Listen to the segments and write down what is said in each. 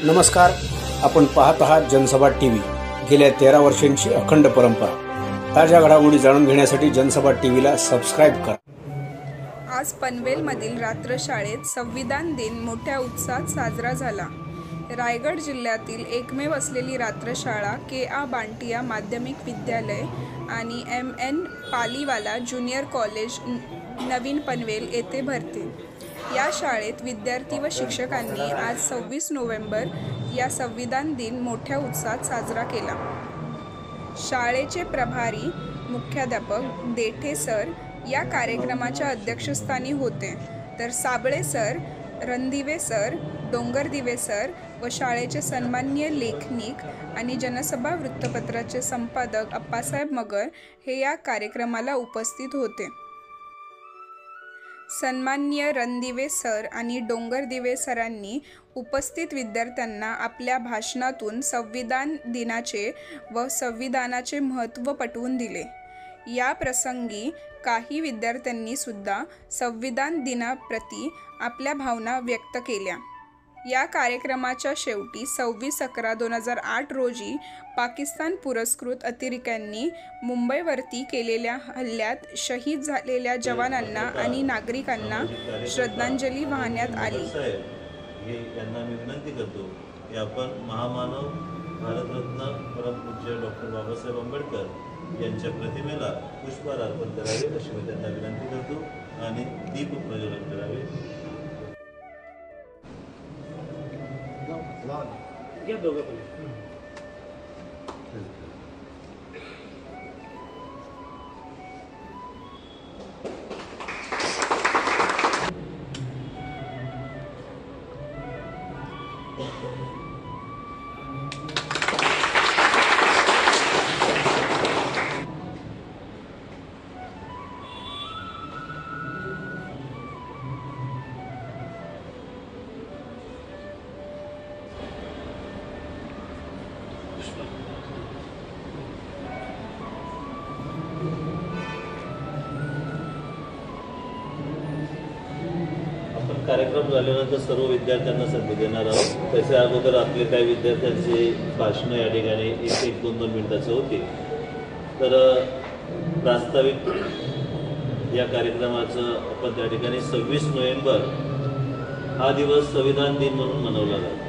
नमस्कार, आपण पाहत आहात जनसभा टीव्ही। गेल्या 13 वर्षांची अखंड परंपरा। ताज्या घडामोडी जाणून घेण्यासाठी जनसभा टीव्हीला सबस्क्राइब करा। आज पनवेलमधील रात्रशाळेत संविधान दिन मोठ्या उत्साहात साजरा झाला। रायगड जिल्ह्यातील एकमेव असलेली रात्रशाळा के.आ. बांटिया माध्यमिक विद्यालय आणि एम.एन. पालीवाला ज्युनियर कॉलेज नवीन पनवेल येथे भरते। या शाळेत विद्यार्थी व शिक्षकांनी आज 26 नोव्हेंबर या संविधान दिन मोठ्या उत्साहात साजरा केला। शाळेचे प्रभारी मुख्याध्यापक देठे सर या कार्यक्रमाच्या अध्यक्षस्थानी होते, तर Sable sir, Randive sir, Dongardive sir व शाळेचे सन्माननीय लेखनिक आणि जनसभा वृत्तपत्राचे संपादक अप्पासाहेब मगर हे या कार्यक्रमाला उपस्थित होते। सन्माननीय रणदिवे सर आणि डोंगरदिवे सरांनी उपस्थित विद्यार्थ्यांना आपल्या भाषणातून संविधान दिनाचे व संविधानाचे महत्त्व पटवून दिले। या प्रसंगी काही विद्यार्थ्यांनी सुद्धा संविधान दिनाप्रती आपल्या भावना व्यक्त केल्या। या कार्यक्रमाच्या शेवटी 26/11/2008 रोजी पाकिस्तान पुरस्कृत अतिरेक्यांनी मुंबईवरती केलेल्या हल्ल्यात शहीद झालेल्या जवानांना आणि नागरिकांना श्रद्धांजली वाहण्यात आली। यांना मी विनंती करतो की आपण महामानव भारतरत्न परमपूज्य डॉक्टर बाबासाहेब आंबेडकर यांच्या प्रतिमेला पुष्पहार अर्पण करावे अशी मी त्यांना विनंती करतो आणि दीप प्रज्वलन करावे। या दोघं पण कार्यक्रम झाल्यानंतर सर्व विद्यार्थ्यांना संधी देणार आहोत। त्याच्या अगोदर आपले काही विद्यार्थ्यांचे भाषणं या ठिकाणी 1-2 मिनिटाचे होते। तर प्रास्ताविक या कार्यक्रमाचं आपण त्या ठिकाणी 26 नोव्हेंबर हा दिवस संविधान दिन म्हणून मनवला जातो।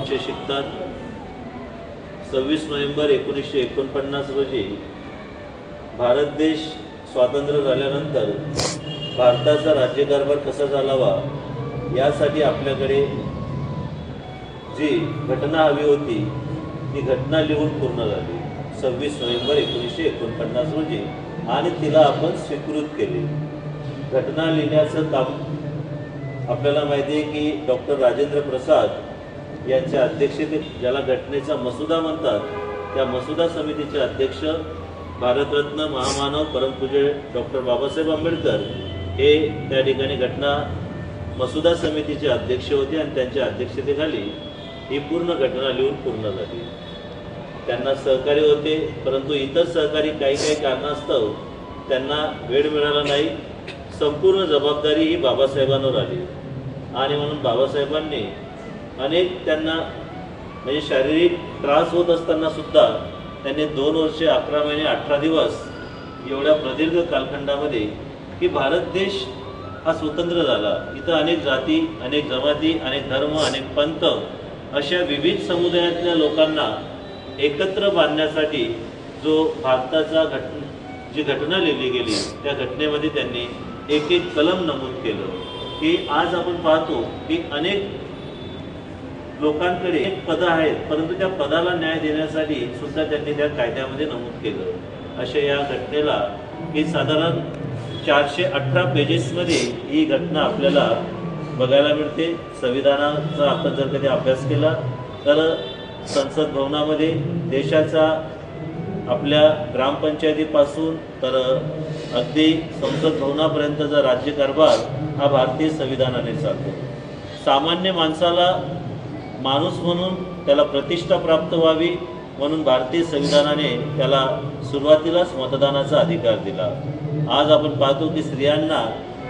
असे शिकतात 26 नोव्हेंबर 1949 रोजी भारत देश स्वातंत्र्य झाल्यानंतर भारताचा राज्यकारभार कसा चालावा यासाठी आपल्याकडे जी घटना हवी होती ती घटना लिहून पूर्ण झाली 26 नोव्हेंबर 1949 रोजी आणि तिला आपण स्वीकृत केले। घटना लिहिण्याचं काम आपल्याला माहिती आहे की डॉक्टर राजेंद्र प्रसाद यांच्या अध्यक्षतेत, ज्याला घटनेचा मसुदा म्हणतात, त्या मसुदा समितीचे अध्यक्ष भारतरत्न महामानव परमपूज्य डॉक्टर बाबासाहेब आंबेडकर हे त्या ठिकाणी घटना मसुदा समितीचे अध्यक्ष होते आणि त्यांच्या अध्यक्षतेखाली ही पूर्ण घटना लिहून पूर्ण झाली। त्यांना सहकारी होते, परंतु इतर सहकारी काही कारणास्तव त्यांना वेळ मिळाला नाही। संपूर्ण जबाबदारी ही बाबासाहेबांवर आली आणि म्हणून बाबासाहेबांनी अनेक त्यांना म्हणजे शारीरिक त्रास होत असताना सुद्धा त्यांनी 2 वर्षे 11 महिने 18 दिवस एवढ्या प्रदीर्घ कालखंडामध्ये की भारत देश हा स्वतंत्र झाला, इथं अनेक जाती, अनेक जमाती, अनेक धर्म, अनेक पंथ अशा विविध समुदायातल्या लोकांना एकत्र बांधण्यासाठी जो भारताचा जी घटना लिहिली गेली त्या घटनेमध्ये त्यांनी एक कलम नमूद केलं की आज आपण पाहतो की अनेक लोकांकडे पदं आहेत, परंतु त्या पदाला न्याय देण्यासाठी सुद्धा त्यांनी त्या कायद्यामध्ये नमूद केलं। अशा या घटनेला ही साधारण 418 पेजेसमध्ये ही घटना आपल्याला बघायला मिळते। संविधानाचा आपण जर कधी अभ्यास केला तर संसद भवनामध्ये देशाचा आपल्या ग्रामपंचायतीपासून तर अगदी संसद भवनापर्यंतचा राज्यकारभार हा भारतीय संविधानाने चालतो। सामान्य माणसाला माणूस म्हणून त्याला प्रतिष्ठा प्राप्त व्हावी म्हणून भारतीय संविधानाने त्याला सुरुवातीलाच मतदानाचा अधिकार दिला। आज आपण पाहतो की स्त्रियांना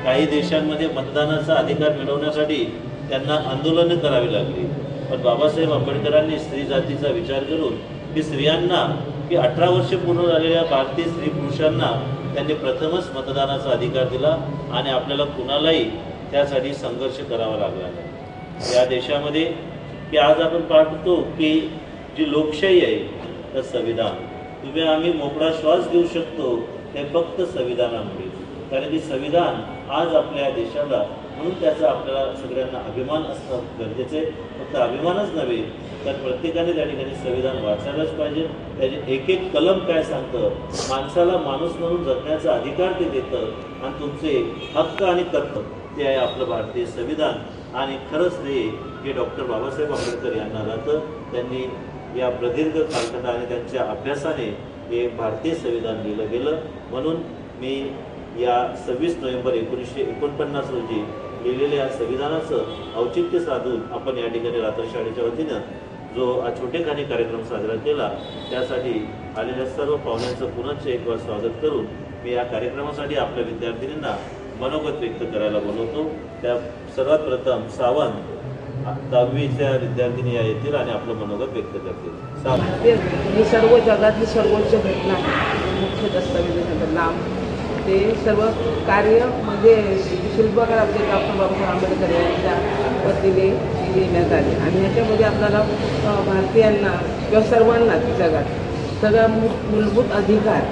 काही देशांमध्ये मतदानाचा अधिकार मिळवण्यासाठी त्यांना आंदोलनं करावी लागली. पण बाबासाहेब आंबेडकरांनी स्त्री जातीचा विचार करून की स्त्रियांना की 18 वर्ष पूर्ण झालेल्या भारतीय स्त्री पुरुषांना त्यांनी प्रथमच मतदानाचा अधिकार दिला आणि आपल्याला कुणालाही त्यासाठी संघर्ष करावा लागला नाही. या देशामध्ये की आज आपण पाहतो की जी लोकशाही आहे तर संविधान, तुम्ही आम्ही मोकळा श्वास घेऊ शकतो ते फक्त संविधानामुळे. कारण की संविधान आज आपल्या देशाला, म्हणून त्याचा आपल्याला सगळ्यांना अभिमान असणं गरजेचं आहे. फक्त अभिमानच नव्हे तर प्रत्येकाने त्या ठिकाणी संविधान वाचायलाच पाहिजे. त्याचे एक एक कलम काय सांगतं, माणसाला माणूस म्हणून जगण्याचा अधिकार ते देतं आणि तुमचे हक्क आणि कर्तव्य ते आहे आपलं भारतीय संविधान. आणि खरंच हे डॉक्टर बाबासाहेब आंबेडकर यांना जातं. त्यांनी या प्रदीर्घ कालखंड आणि त्यांच्या अभ्यासाने हे भारतीय संविधान लिहिलं गेलं. म्हणून मी या 26 नोव्हेंबर 1949 रोजी लिहिलेल्या संविधानाचं औचित्य साधून आपण या ठिकाणी रात्र शाळेच्या वतीनं जो छोटेखानी कार्यक्रम साजरा केला त्यासाठी आलेल्या सर्व पाहुण्यांचं पुनश्च एक वेळा स्वागत करून मी या कार्यक्रमासाठी आपल्या विद्यार्थिनींना मनोगत व्यक्त करायला बोलवतो. त्या सर्वात प्रथम सावंत 10वीच्या विद्यार्थिनी या येतील आणि आपलं मनोगत व्यक्त करतील. ही सर्व जगातली सर्वोच्च घटना मुख्य दस्तावेज लांब ते सर्व कार्य म्हणजे शिल्पकार आपले डॉक्टर बाबासाहेब आंबेडकर यांच्या वतीने लिहिण्यात आले. आणि याच्यामध्ये आपल्याला भारतीयांना किंवा सर्वांना जगात सगळा मूलभूत अधिकार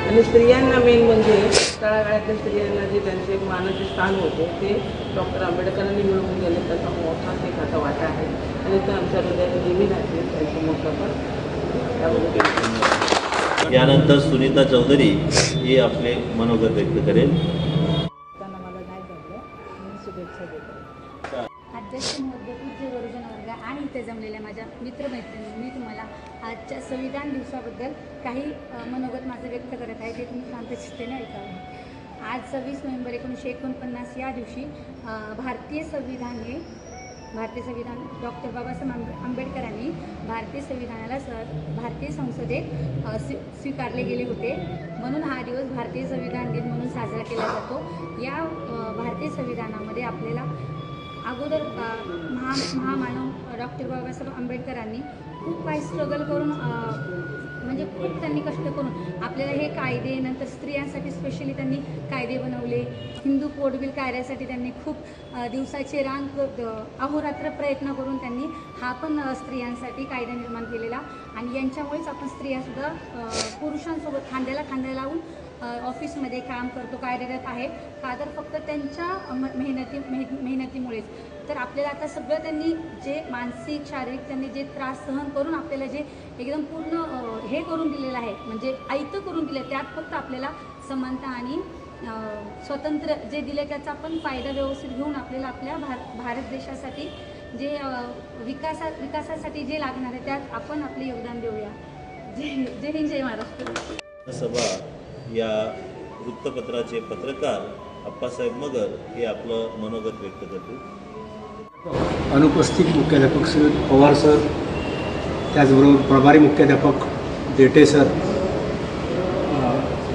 आणि स्त्रियांना मेन म्हणजे तळागाळातल्या स्त्रियांना जे त्यांचे मानाचे स्थान होते ते डॉक्टर आंबेडकरांनी मिळवून गेले. त्याचा मोठा एक आता वाटा आहे आणि तो आमच्या हृदयात नेहमी राहते त्यांचं मोठं पण. यानंतर सुनीता चौधरी ही आपले मनोगत व्यक्त करेल. त्यांना मला नाही जमलं, मी शुभेच्छा देतो. अध्यक्ष महोदय, पूज्य गुरुजन वर्ग आणि इथे जमलेल्या माझ्या मित्रमैत्रिणी, मी तुम्हाला आजच्या संविधान दिवसाबद्दल काही मनोगत माझं व्यक्त करत आहे, ते तुम्ही शांतचित्तेने ऐकावे. आज 26 नोव्हेंबर 1949 या दिवशी भारतीय संविधान डॉक्टर बाबासाहेब आंबेडकरांनी भारतीय संविधानाला भारतीय संसदेत स्वीकारले गेले होते. म्हणून हा दिवस भारतीय संविधान दिन म्हणून साजरा केला जातो. या भारतीय संविधानामध्ये आपल्याला अगोदर महामानव डॉक्टर बाबासाहेब आंबेडकरांनी खूप काही स्ट्रगल करून म्हणजे खूप त्यांनी कष्ट करून आपल्याला हे कायदे, नंतर स्त्रियांसाठी स्पेशली त्यांनी कायदे बनवले. हिंदू कोड बिल कायद्यासाठी त्यांनी खूप दिवसाचे रांग अहोरात्र प्रयत्न करून त्यांनी हा पण स्त्रियांसाठी कायदा निर्माण केलेला. आणि यांच्यामुळेच आपण स्त्रियासुद्धा पुरुषांसोबत खांद्याला खांदा लावून ऑफिसमध्ये काम करतो, कार्यरत आहे का तर फक्त त्यांच्या मेहनतीमुळेच. तर आपल्याला आता सगळं त्यांनी जे मानसिक शारीरिक त्यांनी जे त्रास सहन करून आपल्याला जे एकदम पूर्ण हे करून दिलेलं आहे, म्हणजे आयतं करून दिलं, त्यात फक्त आपल्याला समानता आणि स्वतंत्र जे दिले त्याचा आपण फायदा व्यवस्थित घेऊन आपल्याला आपल्या भारत देशासाठी जे विकासासाठी जे लागणार आहे त्यात आपण आपले योगदान देऊया. जय हिंद, जय महाराष्ट्र. सभा या वृत्तपत्राचे पत्रकार अप्पासाहेब मगर हे आपलं मनोगत व्यक्त करतील. अनुपस्थित मुख्याध्यापक श्री पवार सर, त्याचबरोबर प्रभारी मुख्याध्यापक देठे सर,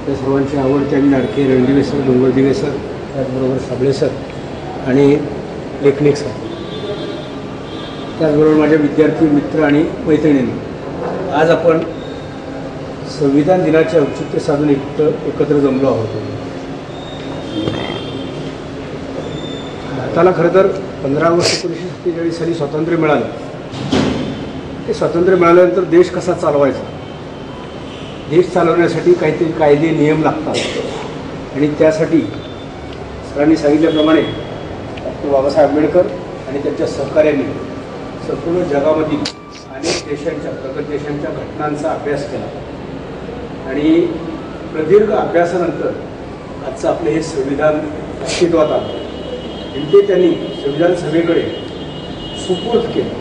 त्या सर्वांचे आवडते आणि लाडके रणदिवे सर, डोंगरदिवे सर, त्याचबरोबर साबळे सर आणि लेखनिक सर, त्याचबरोबर माझ्या विद्यार्थी मित्र आणि मैत्रिणींनी, आज आपण संविधान दिनाचे औचित्य साधून एकत्र जमलो आहोत. भारताला खरं तर 15 ऑगस्ट 1947 साली स्वातंत्र्य मिळालं. ते स्वातंत्र्य मिळाल्यानंतर देश कसा चालवायचा, देश चालवण्यासाठी काहीतरी कायदे नियम लागतात आणि त्यासाठी सरांनी सांगितल्याप्रमाणे डॉक्टर बाबासाहेब आंबेडकर आणि त्यांच्या सहकार्यांनी संपूर्ण जगामधील अनेक देशांच्या प्रगत देशांच्या घटनांचा अभ्यास केला आणि प्रदीर्घ अभ्यासानंतर आजचं आपलं हे संविधान अस्तित्वात आलं आणि ते त्यांनी संविधान सभेकडे सुपूर्द केलं.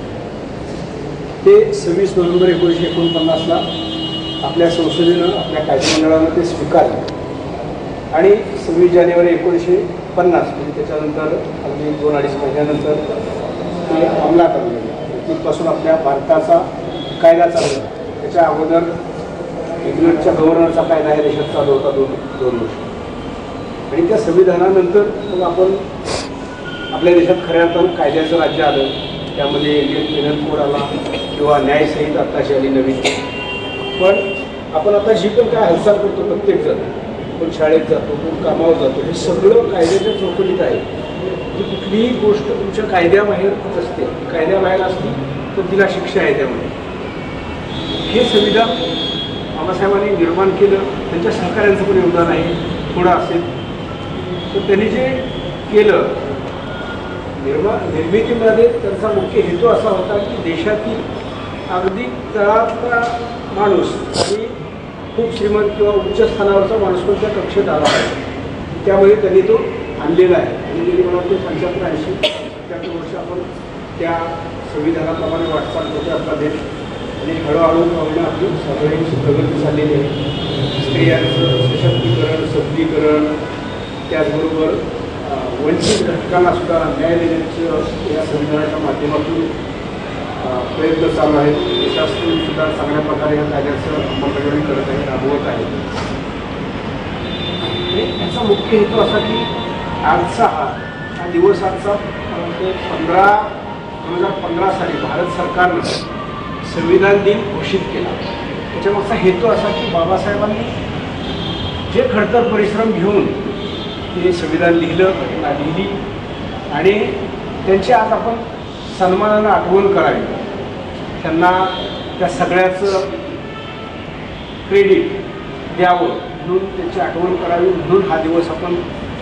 ते 26 नोव्हेंबर 1949ला आपल्या संसदेनं, आपल्या कायदेमंडळानं ते स्वीकारलं आणि 26 जानेवारी 1950 म्हणजे त्याच्यानंतर अगदी 2-2.5 महिन्यानंतर ते अंमलात आणले. तिथपासून आपल्या भारताचा कायदा चालू झाला. त्याच्या अगोदर इंग्लंडच्या गव्हर्नरचा कायदा या देशात चालू होता 2 वर्ष आणि त्या संविधानानंतर मग आपण आपल्या देशात खऱ्या अर्थानं कायद्याचं राज्य आलं, त्यामध्ये इंडियन पेनल कोड आला किंवा न्यायसंहिता आत्ताची आली नवीन. पण आपण आता जी पण काय हालचाल करतो प्रत्येकजण, कोण शाळेत जातो, कोण कामावर जातो, हे सगळं कायद्याच्या चौकटीत आहे. की कुठलीही गोष्ट तुमच्या कायद्याबाहेर असते, कायद्याबाहेर असली तर तिला शिक्षा आहे. त्यामध्ये हे संविधान बाबासाहेबांनी निर्माण केलं, त्यांच्या सहकार्यांचं पण योगदान आहे थोडं असेल. तर त्यांनी जे केलं निर्मितीमध्ये त्यांचा मुख्य हेतू असा होता की देशातील अगदी तळातला माणूस आणि खूप श्रीमंत किंवा उच्च स्थानावरचा माणूस पण त्या कक्षेत आला आहे. त्यामध्ये त्यांनी तो आणलेला आहे. आणि गेली मला वाटते 75-80 वर्ष आपण त्या संविधानाप्रमाणे वाटचाल करतो आपला देश. आणि हळूहळू प्रमाणे आपली सगळ्यांची प्रगती झालेली आहे. स्त्रियांचं सशक्तीकरण, सबलीकरण, त्याचबरोबर वंचित घटकांनासुद्धा न्याय देण्याचं या संविधानाच्या माध्यमातून प्रयत्न चालू आहेत. देशातूनसुद्धा चांगल्या प्रकारे या कायद्याचं अंमलबजावणी करत आहे, राबवत आहे. आणि याचा मुख्य हेतू असा की आजचा हा दिवस आजचा 2015 साली भारत सरकारनं संविधान दिन घोषित केला. त्याच्यामागचा हेतू असा की बाबासाहेबांनी जे खडतर परिश्रम घेऊन ते संविधान लिहिलं, घटना लिहिली आणि त्यांची आज आपण सन्मानानं आठवण करावी, त्यांना त्या सगळ्याचं क्रेडिट द्यावं म्हणून त्यांची आठवण करावी म्हणून हा दिवस आपण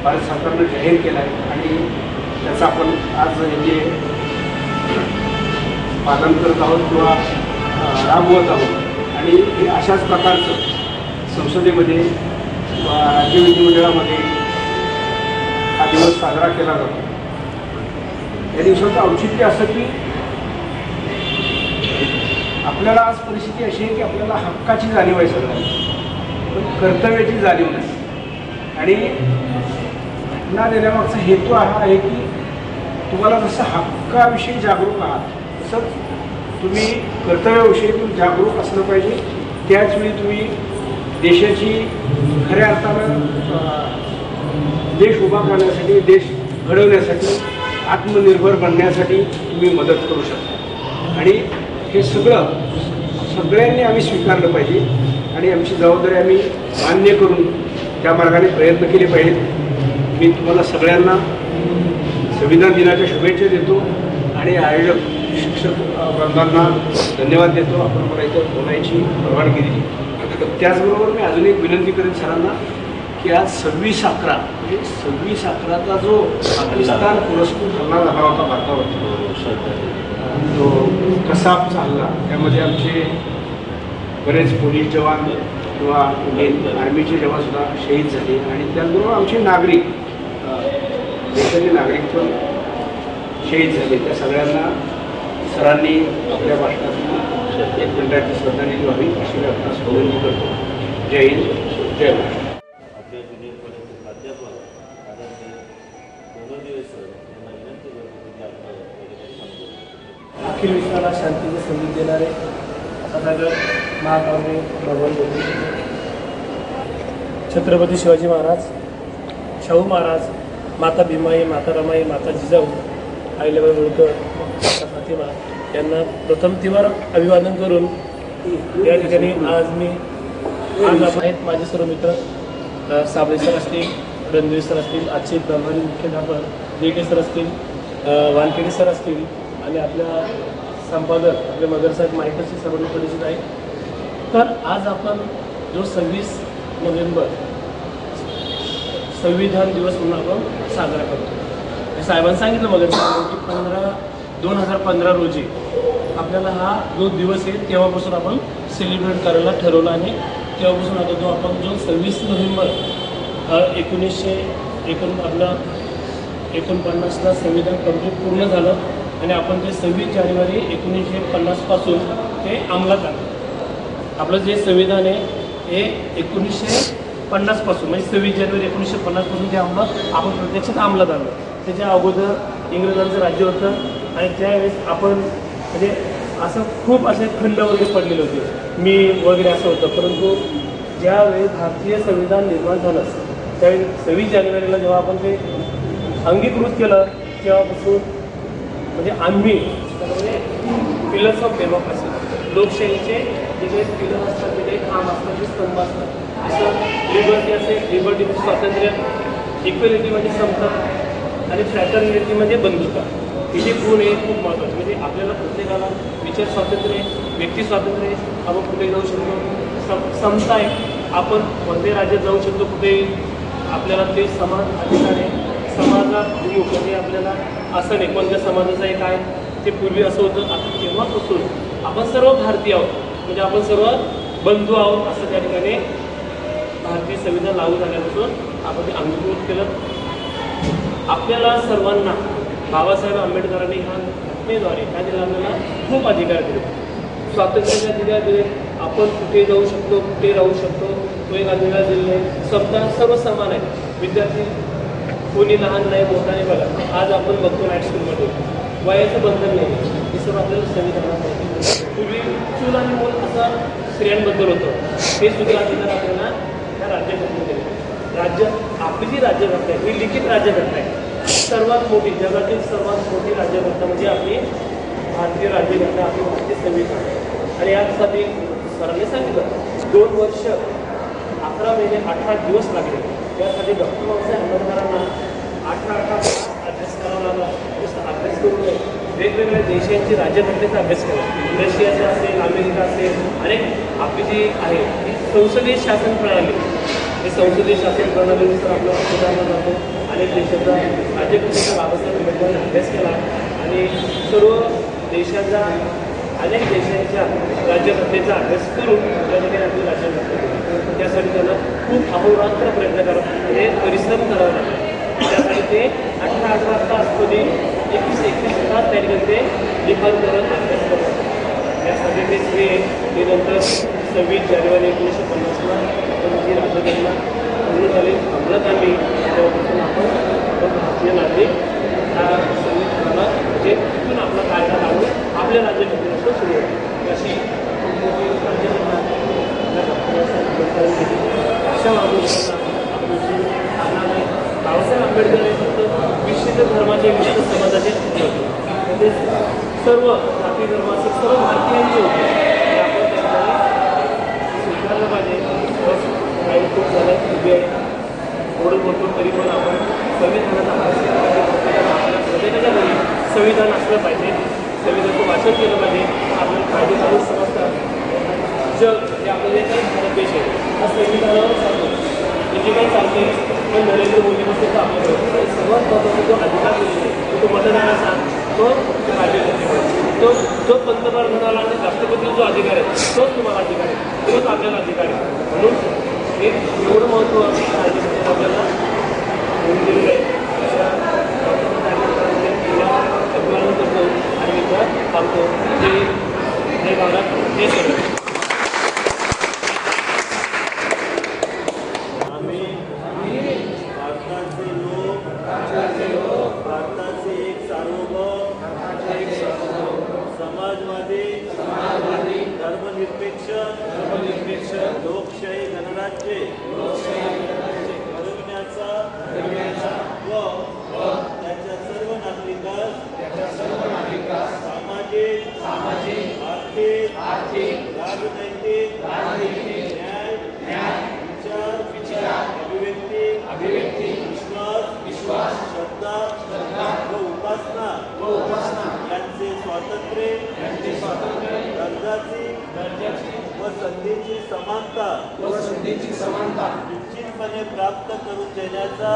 भारत सरकारनं जाहीर केला आहे. आणि त्याचं आपण आज जे पालन करत आहोत किंवा राबवत आहोत. आणि हे अशाच प्रकारचं संसदेमध्ये राज्य विधिमंडळामध्ये हा दिवस साजरा केला जातो. या दिवसाचं औचित्य असं की आपल्याला आज परिस्थिती अशी आहे की आपल्याला हक्काची जाणीव आहे सगळ्यांना, पण कर्तव्याची जाणीव नाही. आणि घटना देण्यामागचा हेतू हा आहे की तुम्हाला जसं हक्काविषयी जागरूक आहात तसंच तुम्ही कर्तव्याविषयी तुम्ही जागरूक असलं पाहिजे. त्याचवेळी तुम्ही देशाची खऱ्या अर्थानं देश उभा करण्यासाठी, देश घडवण्यासाठी, आत्मनिर्भर बनण्यासाठी तुम्ही मदत करू शकता. आणि हे सगळ्यांनी आम्ही स्वीकारलं पाहिजे आणि आमची जबाबदारी आम्ही मान्य करून त्या मार्गाने प्रयत्न केले पाहिजेत. मी तुम्हाला सगळ्यांना संविधान दिनाच्या शुभेच्छा देतो आणि आयोजक शिक्षक वृंदांना धन्यवाद देतो. आपण मला इथं बोलायची परवानगी दिली. त्याचबरोबर मी अजून एक विनंती करेन सरांना की आज 26/11 म्हणजे 26/11चा जो पाकिस्तान पुरस्कृत हल्ला झाला होता भारतावर, तो कसाबचा हल्ला, त्यामध्ये आमचे बरेच पोलीस जवान किंवा इंडियन आर्मीचे जवानसुद्धा शहीद झाले. आणि त्याचबरोबर आमचे नागरिक, देशाचे नागरिक पण शहीद झाले. त्या सगळ्यांना सरांनी आपल्या भाषणातून 1 मिनिटाची श्रद्धांजली व्हावी अशी मी आपणास विनंती करतो. जय हिंद, जय महाराष्ट्र. आपल्या ज्युनियर कॉलेजचे प्राध्यापक आदरणीय दोनोदिवे सर यांना विनंती करतो की आपलं सांगतो. अखिल विश्वाला शांतीचे संदेश देणारे सदागर महाकाव्य भगवान बुद्ध, छत्रपती शिवाजी महाराज, शाहू महाराज, माता भीमाई, माता रमाई, माता जिजाऊ, अहिल्याबाई होळकर, माता फातिमा यांना प्रथम तिवार अभिवादन करून या ठिकाणी आज आहेत माझे सर्व मित्र साबळे सर असतील, रणवीर सर असतील, आजचे प्रभारी मुख्याध्यापक देठे सर असतील, वानखेडे सर असतील आणि आपल्या संपादक आपले मगरसाहेब माहितीशी सर्वांनी परिचित आहे. तर आज आपण जो 26 नोव्हेंबर संविधान दिवस म्हणून आपण साजरा करतो. साहेबांनी सांगितलं मगर की 2015 रोजी आपल्याला हा जो दिवस आहे तेव्हापासून आपण सेलिब्रेट करायला ठरवलं आणि तेव्हापासून आता जो आपण जो 26 नोव्हेंबर 1949ला संविधान कंप्लीट पूर्ण झालं आणि आपण ते 26 जानेवारी 1950पासून ते अंमलात आलं. आपलं जे संविधान आहे हे 1950पासून म्हणजे 26 जानेवारी 1950पासून ते आपण प्रत्यक्षात अंमलात आलं. त्याच्या अगोदर इंग्रजांचं राज्य होतं आणि त्यावेळेस आपण म्हणजे असं खूप असे खंड वगैरे पडलेले होते, मी वगैरे असं होतं. परंतु ज्यावेळेस भारतीय संविधान निर्माण झालं त्यावेळी 26 जानेवारीला जेव्हा आपण ते अंगीकृत केलं तेव्हापासून म्हणजे आम्ही पिलर्स ऑफ डेमोक्रेसी, लोकशाहीचे जे काही पिलर असतात, जे काही खांब असतात, जे स्तंभ असतात, जसं लिबर्टी असेल, लिबर्टी म्हणजे स्वातंत्र्य, इक्वेलिटी म्हणजे समता आणि फ्रॅटर्निटी म्हणजे बंधुता. हे जे गुण आहे खूप महत्त्वाचे. म्हणजे आपल्याला प्रत्येकाला विचार स्वातंत्र्य आहे, व्यक्ती स्वातंत्र्य आहे, आपण कुठेही जाऊ शकतो. समता आहे, आपण कोणत्याही राज्यात जाऊ शकतो, कुठेही आपल्याला ते समान अधिकार आहे. समाजाभिमुख म्हणजे आपल्याला असं नाही कोणत्या समाजाचं आहे काय, ते पूर्वी असं होतं. आता तेव्हापासून आपण सर्व भारतीय आहोत, म्हणजे आपण सर्व बंधू आहोत असं त्या ठिकाणी भारतीय संविधान लागू झाल्यापासून आपण ते अंगीकृत केलं. आपल्याला सर्वांना बाबासाहेब आंबेडकरांनी ह्या घटनेद्वारे काय दिलं, आपल्याला खूप अधिकार दिले, स्वातंत्र्याचे अधिकार दिले. आपण कुठे जाऊ शकतो, कुठे राहू शकतो, तो एक अधिकार दिलेला आहे. समजा सर्व समान आहे, विद्यार्थी कोणी लहान नाही मोठा नाही. बघा आज आपण बघतो नाईट स्कूलमध्ये वयाचं बंधन नाही, हे सर्व आपल्याला संविधानात माहिती. पूर्वी चूल आणि मूल असं स्त्रियांबद्दल होतं, हे सुद्धा अधिकार आपल्याला ह्या राज्यघटनेत दिले. राज्य आपली जी राज्यघटना आहे ही लिखित राज्यघटना आहे. सर्वात मोठी, जगातील सर्वात मोठी राज्यघटना म्हणजे आपली भारतीय राज्यघटना, आपली भारतीय संविधान. आणि यासाठी सरांनी सांगितलं 2 वर्ष 11 महिने 18 दिवस लागले. त्यासाठी डॉक्टर बाबासाहेब आंबेडकरांना 18 अभ्यास करावा लागला. नुसतं अभ्यास करून वेगवेगळ्या देशांची राज्यघटनेचा अभ्यास केला. रशियाचा असेल, अमेरिका असेल, अनेक आपली जी आहे ती संसदीय शासन प्रणाली, हे संसदीय शासन प्रणालीनुसार आपल्याला सुधारला जातो. अनेक देशाचा राज्यघटनेचा बाबासाहेब आंबेडकरांनी अभ्यास केला आणि सर्व देशांचा अनेक देशांच्या राज्यघटनेचा अभ्यास करून त्या ठिकाणी आपली राज्यघटना केली. त्यासाठी त्यांना खूप अहोरात्र प्रयत्न करावा, म्हणजे परिश्रम करावा लागला. त्यासाठी ते 18 तास कधी 21 तास त्या ठिकाणी ते लिखाण करत अभ्यास करत. त्यासाठी ते श्रेय ते नंतर 26 जानेवारी 1950ला आपण जी राज्यघटना पूर्ण झाली, अंमलात आणली. तेव्हापासून आपण भारतीय नागरिक ह्या संविधानाला म्हणजे तिथून आपला कायदा लावून आपल्या राज्यघटनेचं सुरू होतं. अशी खूप मोठी राज्यघटना अशा बाबतीत बाबासाहेब आंबेडकर हे फक्त विशिष्ट धर्माचे, विशिष्ट समाजाचे होते, म्हणजे सर्व जाती धर्म असेल सर्व भारतीयांचे होते. हे आपण त्या ठिकाणी स्वीकारलं पाहिजे. काही खूप झालं उभी आहे थोडं बोलतो तरी पण आपण संविधानाचा अभ्यास केला पाहिजे. आपल्या प्रत्येकाच्या घरी संविधान असलं पाहिजे, संविधानाचं वाचन केलं पाहिजे. आपल्याला फायदे काढून समजतात. जग हे आपलं जे काही भारत देश आहे हा संविधानावर चालतो, हे जे काही चालते पण नरेंद्र मोदीने सुद्धा आपल्याकडे सर्वात महत्त्वाचा जो अधिकार दिलेला आहे तो मतदानाचा, तो राज्यघटनेकडे, तो जो पंतप्रधानाला आणि राष्ट्रपतीला जो अधिकार आहे तोच तुम्हाला अधिकार आहे, तोच आपल्याला अधिकार आहे. म्हणून हे एवढं महत्त्व राज्यघटनेत आपल्याला होऊन दिलेलं आहे. अशा अभिमान करतो आणि मी थांबतो. जय भारत, जय संविधान. धर्मनिरपेक्ष लोकशाही गणराज्य घडविण्याचा व त्याच्या सर्व नागरिकांस सामाजिक, आर्थिक, राजनैतिक, न्याय, विचार, अभिव्यक्ती, विश्वास, श्रद्धा व उपासना यांचे स्वातंत्र्य, दर्जाची व संधीची समानता निश्चितपणे प्राप्त करून देण्याचा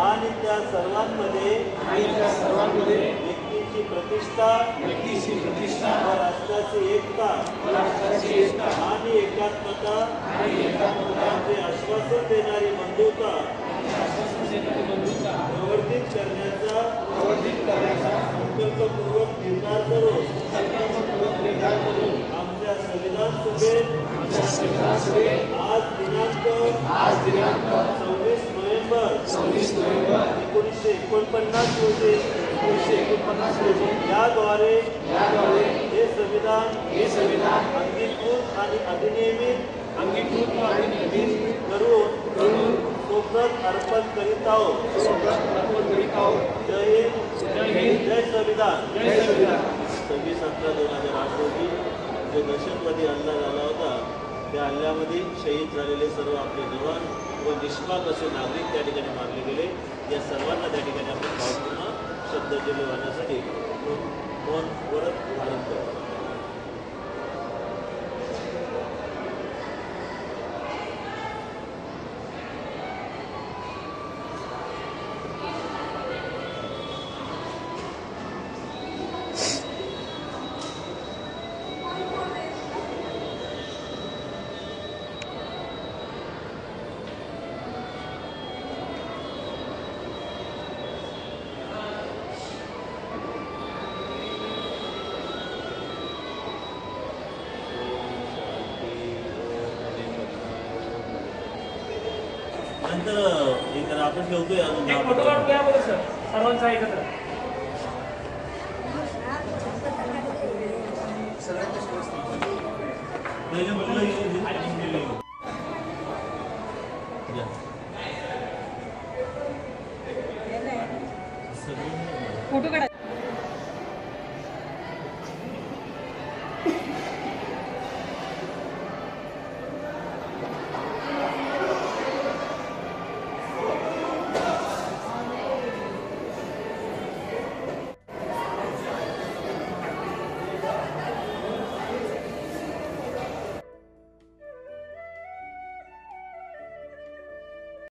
आणि त्या सर्वांमध्ये व्यक्तीची प्रतिष्ठा व राष्ट्राची एकता आणि एकात्मता यांचे आश्वासन देणारी बंधुता प्रवर्तित करण्याचा संकल्पपूर्वक निर्धार करून आमच्या संविधान सभेत आज दिनांक 26 नोव्हेंबर 1949 रोजी याद्वारे हे संविधान अंगीकृत आणि अधिनियमित करून तो सोगंद अर्पण करीत आहोत. जय हिंद, जय संविधान. 26/11/2008 रोजी जो दहशतवादी हल्ला झाला होता, त्या हल्ल्यामध्ये शहीद झालेले सर्व आपले जवान व निष्पाप असे नागरिक त्या ठिकाणी मारले गेले. या सर्वांना त्या ठिकाणी आपण भावपूर्ण श्रद्धांजली वाहण्यासाठी मौन व्रत धारण करतो. नंतर एक आपण ठेवतोय अजून एक फोटो काढून घ्या बरं सर, सर्वांचा एकत्र. पहिले मुलं येऊ. फोटो काढा.